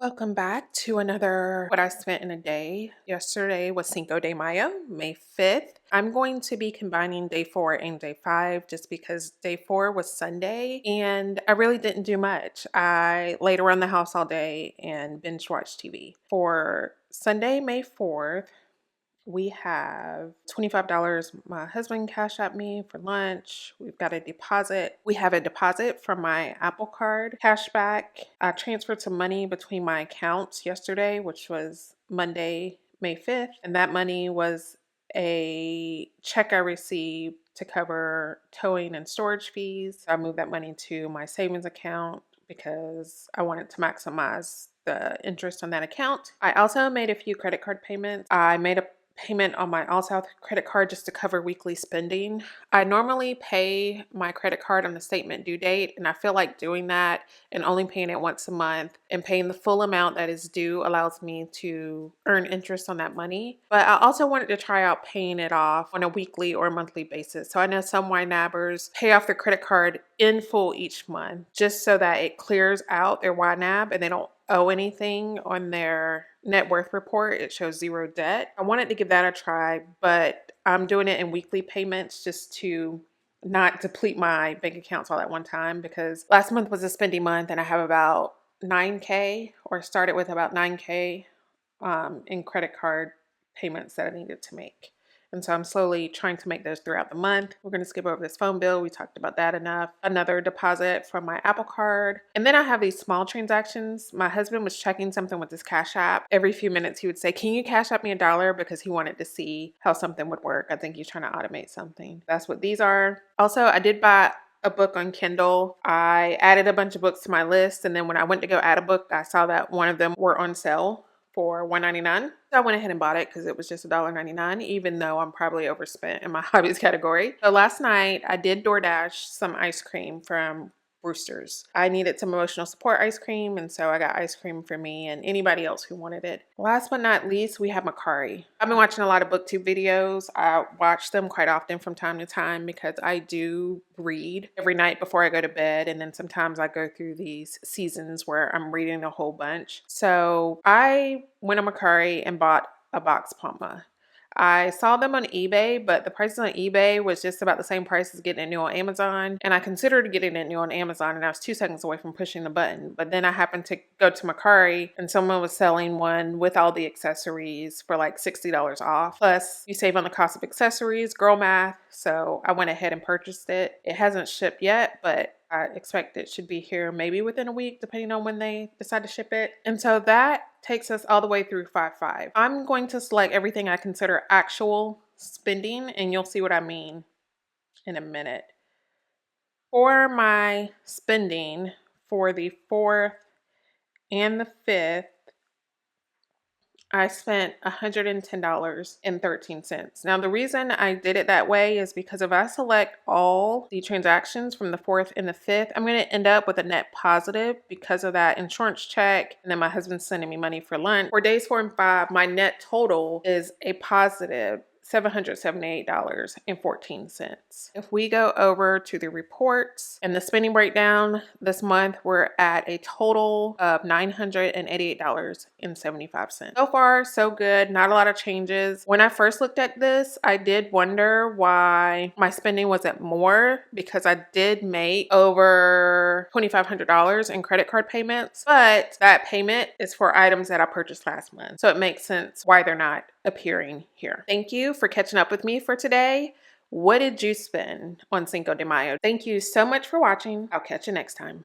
Welcome back to another what I spent in a day. Yesterday was Cinco de Mayo, May 5th. I'm going to be combining day 4 and day 5 just because day 4 was Sunday and I really didn't do much. I laid around the house all day and binge watched TV. For Sunday, May 4th, we have $25 my husband cashed at me for lunch. We've got a deposit. We have a deposit from my Apple Card cashback. I transferred some money between my accounts yesterday, which was Monday, May 5th. And that money was a check I received to cover towing and storage fees. I moved that money to my savings account because I wanted to maximize the interest on that account. I also made a few credit card payments. I made a payment on my All South credit card just to cover weekly spending. I normally pay my credit card on the statement due date, and I feel like doing that and only paying it once a month and paying the full amount that is due allows me to earn interest on that money. But I also wanted to try out paying it off on a weekly or monthly basis. So I know some YNABers pay off their credit card in full each month just so that it clears out their YNAB and they don't owe anything on their net worth report. It shows zero debt. I wanted to give that a try, but I'm doing it in weekly payments just to not deplete my bank accounts all at one time because last month was a spending month and I have about 9K or started with about 9K in credit card payments that I needed to make. And so I'm slowly trying to make those throughout the month. We're going to skip over this phone bill. We talked about that enough. Another deposit from my Apple Card. And then I have these small transactions. My husband was checking something with his Cash App. Every few minutes he would say, "Can you Cash App me $1?" because he wanted to see how something would work. I think he's trying to automate something. That's what these are. Also, I did buy a book on Kindle. I added a bunch of books to my list. And then when I went to go add a book, I saw that one of them were on sale for $1.99. So I went ahead and bought it because it was just $1.99, even though I'm probably overspent in my hobbies category. So last night I did DoorDash some ice cream from Brewster's. I needed some emotional support ice cream, and so I got ice cream for me and anybody else who wanted it. Last but not least, we have Macari. I've been watching a lot of booktube videos. I watch them quite often from time to time because I do read every night before I go to bed, and then sometimes I go through these seasons where I'm reading a whole bunch. So I went on Macari and bought a box Pama. I saw them on eBay, but the prices on eBay was just about the same price as getting it new on Amazon. And I considered getting it new on Amazon and I was 2 seconds away from pushing the button. But then I happened to go to Macari and someone was selling one with all the accessories for like $60 off. Plus you save on the cost of accessories, girl math. So I went ahead and purchased it. It hasn't shipped yet, but I expect it should be here maybe within a week, depending on when they decide to ship it. And so that takes us all the way through 5/5. I'm going to select everything I consider actual spending, and you'll see what I mean in a minute. For my spending for the 4th and the 5th, I spent $110.13. Now, the reason I did it that way is because if I select all the transactions from the 4th and the 5th, I'm going to end up with a net positive because of that insurance check. And then my husband's sending me money for lunch. For days 4 and 5, my net total is a positive $778.14. If we go over to the reports and the spending breakdown this month, we're at a total of $988.75. So far, so good. Not a lot of changes. When I first looked at this, I did wonder why my spending wasn't more because I did make over $2,500 in credit card payments, but that payment is for items that I purchased last month. So it makes sense why they're not appearing here. Thank you for catching up with me for today. What did you spend on Cinco de Mayo? Thank you so much for watching. I'll catch you next time.